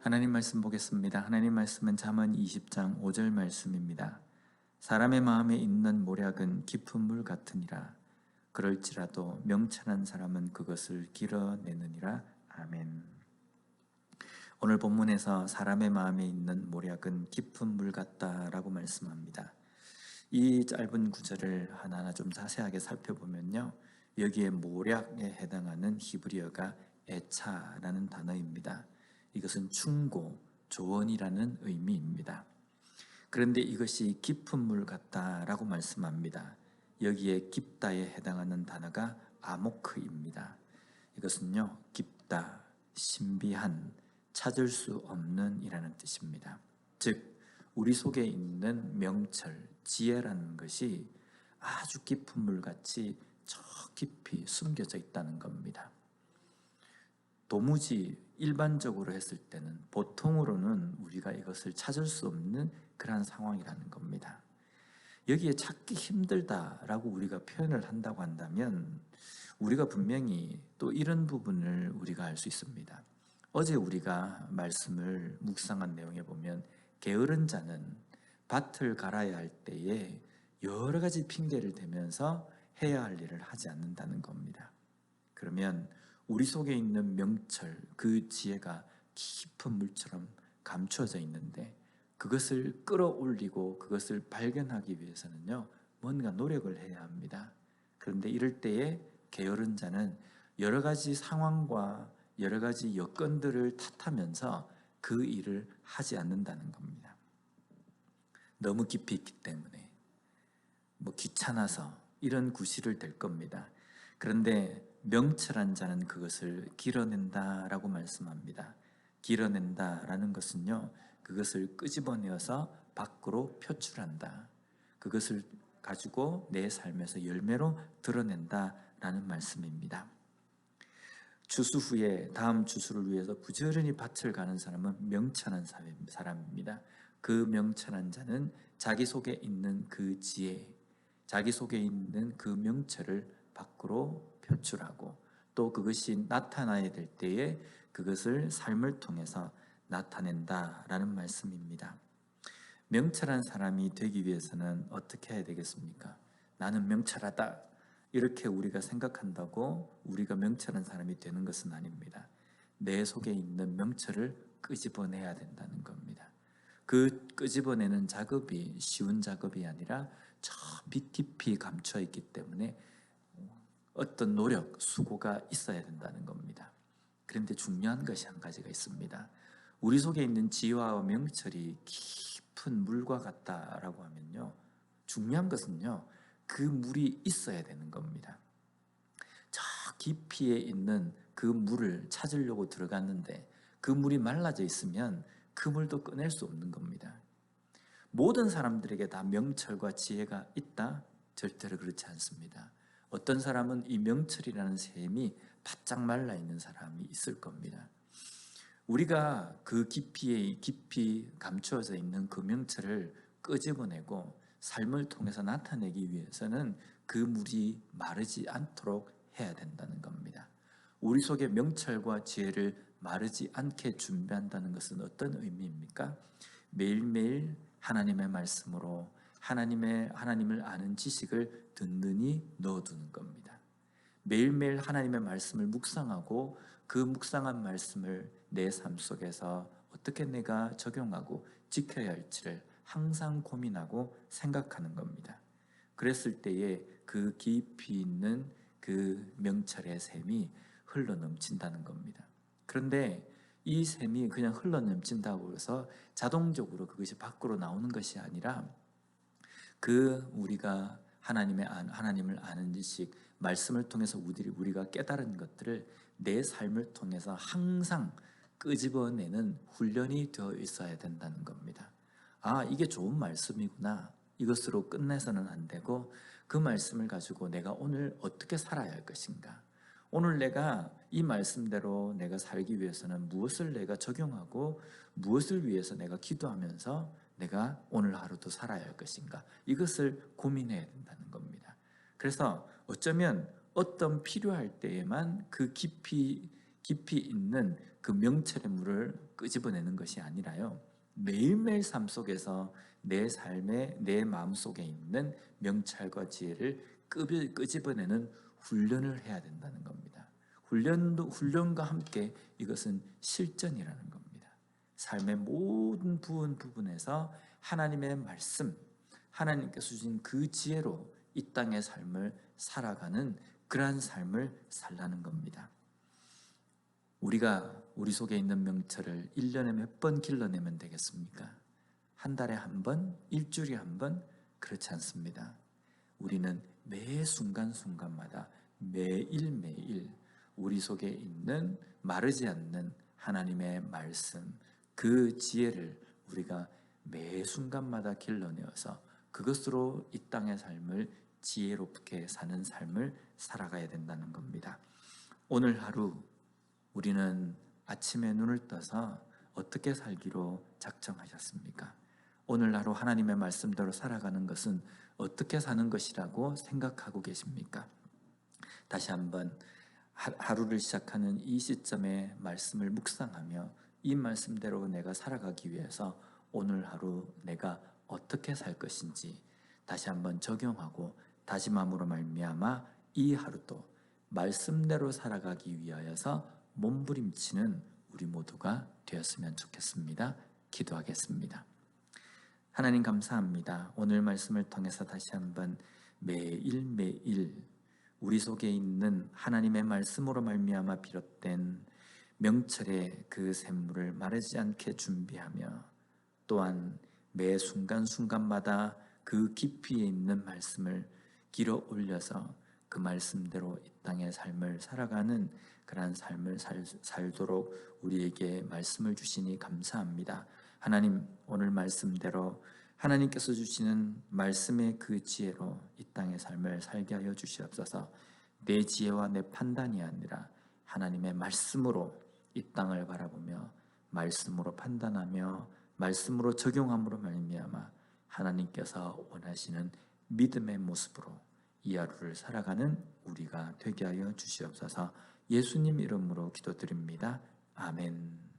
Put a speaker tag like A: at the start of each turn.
A: 하나님 말씀 보겠습니다. 하나님 말씀은 잠언 20장 5절 말씀입니다. 사람의 마음에 있는 모략은 깊은 물 같으니라. 그럴지라도 명철한 사람은 그것을 길어내느니라. 아멘. 오늘 본문에서 사람의 마음에 있는 모략은 깊은 물 같다라고 말씀합니다. 이 짧은 구절을 하나하나 좀 자세하게 살펴보면요, 여기에 모략에 해당하는 히브리어가 에차라는 단어입니다. 이것은 충고, 조언이라는 의미입니다. 그런데 이것이 깊은 물 같다라고 말씀합니다. 여기에 깊다에 해당하는 단어가 아모크입니다. 이것은요, 깊다, 신비한, 찾을 수 없는 이라는 뜻입니다. 즉 우리 속에 있는 명철, 지혜라는 것이 아주 깊은 물같이 저 깊이 숨겨져 있다는 겁니다. 도무지 일반적으로 했을 때는, 보통으로는 우리가 이것을 찾을 수 없는 그러한 상황이라는 겁니다. 여기에 찾기 힘들다라고 우리가 표현을 한다고 한다면 우리가 분명히 또 이런 부분을 우리가 알 수 있습니다. 어제 우리가 말씀을 묵상한 내용에 보면 게으른 자는 밭을 갈아야 할 때에 여러 가지 핑계를 대면서 해야 할 일을 하지 않는다는 겁니다. 그러면 우리 속에 있는 명철, 그 지혜가 깊은 물처럼 감추어져 있는데 그것을 끌어올리고 그것을 발견하기 위해서는요, 뭔가 노력을 해야 합니다. 그런데 이럴 때에 게으른 자는 여러 가지 상황과 여러 가지 여건들을 탓하면서 그 일을 하지 않는다는 겁니다. 너무 깊이 있기 때문에, 귀찮아서 이런 구실을 댈 겁니다. 그런데 명철한 자는 그것을 길어낸다라고 말씀합니다. 길어낸다라는 것은요, 그것을 끄집어내어서 밖으로 표출한다. 그것을 가지고 내 삶에서 열매로 드러낸다라는 말씀입니다. 추수 후에 다음 추수를 위해서 부지런히 밭을 가는 사람은 명철한 사람입니다. 그 명철한 자는 자기 속에 있는 그 지혜, 자기 속에 있는 그 명철을 밖으로 표출하고 또 그것이 나타나야 될 때에 그것을 삶을 통해서 나타낸다라는 말씀입니다. 명철한 사람이 되기 위해서는 어떻게 해야 되겠습니까? 나는 명철하다, 이렇게 우리가 생각한다고 우리가 명철한 사람이 되는 것은 아닙니다. 내 속에 있는 명철을 끄집어내야 된다는 겁니다. 그 끄집어내는 작업이 쉬운 작업이 아니라 저 깊이 감춰 있기 때문에 어떤 노력, 수고가 있어야 된다는 겁니다. 그런데 중요한 것이 한 가지가 있습니다. 우리 속에 있는 지혜와 명철이 깊은 물과 같다라고 하면요, 중요한 것은요, 그 물이 있어야 되는 겁니다. 저 깊이에 있는 그 물을 찾으려고 들어갔는데 그 물이 말라져 있으면 그 물도 꺼낼 수 없는 겁니다. 모든 사람들에게 다 명철과 지혜가 있다? 절대로 그렇지 않습니다. 어떤 사람은 이 명철이라는 샘이 바짝 말라 있는 사람이 있을 겁니다. 우리가 그 깊이에 깊이 감추어져 있는 그 명철을 끄집어내고 삶을 통해서 나타내기 위해서는 그 물이 마르지 않도록 해야 된다는 겁니다. 우리 속의 명철과 지혜를 마르지 않게 준비한다는 것은 어떤 의미입니까? 매일매일 하나님의 말씀으로 하나님을 아는 지식을 든든히 넣어두는 겁니다. 매일매일 하나님의 말씀을 묵상하고 그 묵상한 말씀을 내 삶 속에서 어떻게 내가 적용하고 지켜야 할지를 항상 고민하고 생각하는 겁니다. 그랬을 때에 그 깊이 있는 그 명철의 샘이 흘러넘친다는 겁니다. 그런데 이 샘이 그냥 흘러넘친다고 해서 자동적으로 그것이 밖으로 나오는 것이 아니라 우리가 하나님을 아는 지식, 말씀을 통해서 우리가 깨달은 것들을 내 삶을 통해서 항상 끄집어내는 훈련이 되어 있어야 된다는 겁니다. 아, 이게 좋은 말씀이구나. 이것으로 끝내서는 안 되고 그 말씀을 가지고 내가 오늘 어떻게 살아야 할 것인가? 오늘 내가 이 말씀대로 내가 살기 위해서는 무엇을 내가 적용하고 무엇을 위해서 내가 기도하면서 내가 오늘 하루도 살아야 할 것인가? 이것을 고민해야 된다는 겁니다. 그래서 어쩌면 어떤 필요할 때에만 그 깊이 깊이 있는 그 명철의 물을 끄집어내는 것이 아니라요, 매일매일 삶 속에서 내 삶의 내 마음속에 있는 명찰과 지혜를 끄집어내는 훈련을 해야 된다는 겁니다. 훈련과 함께 이것은 실전이라는 겁니다. 삶의 모든 부분에서 하나님의 말씀, 하나님께서 주신 그 지혜로 이 땅의 삶을 살아가는 그러한 삶을 살라는 겁니다. 우리가 우리 속에 있는 명철을 1년에 몇 번 길러내면 되겠습니까? 한 달에 한 번, 일주일에 한 번? 그렇지 않습니다. 우리는 매 순간순간마다 매일매일 우리 속에 있는 마르지 않는 하나님의 말씀, 그 지혜를 우리가 매 순간마다 길러내어서 그것으로 이 땅의 삶을 지혜롭게 사는 삶을 살아가야 된다는 겁니다. 오늘 하루 우리는 아침에 눈을 떠서 어떻게 살기로 작정하셨습니까? 오늘 하루 하나님의 말씀대로 살아가는 것은 어떻게 사는 것이라고 생각하고 계십니까? 다시 한번 하루를 시작하는 이 시점에 말씀을 묵상하며 이 말씀대로 내가 살아가기 위해서 오늘 하루 내가 어떻게 살 것인지 다시 한번 적용하고 다짐함으로 말미암아 이 하루도 말씀대로 살아가기 위하여서 몸부림치는 우리 모두가 되었으면 좋겠습니다. 기도하겠습니다. 하나님 감사합니다. 오늘 말씀을 통해서 다시 한번 매일매일 우리 속에 있는 하나님의 말씀으로 말미암아 비롯된 명철의 그 샘물을 마르지 않게 준비하며 또한 매 순간순간마다 그 깊이에 있는 말씀을 길어 올려서 그 말씀대로 이 땅의 삶을 살아가는 그러한 삶을 살도록 우리에게 말씀을 주시니 감사합니다. 하나님, 오늘 말씀대로 하나님께서 주시는 말씀의 그 지혜로 이 땅의 삶을 살게 하여 주시옵소서. 내 지혜와 내 판단이 아니라 하나님의 말씀으로 이 땅을 바라보며 말씀으로 판단하며 말씀으로 적용함으로 말미암아 하나님께서 원하시는 믿음의 모습으로 이 하루를 살아가는 우리가 되게 하여 주시옵소서. 예수님 이름으로 기도드립니다. 아멘.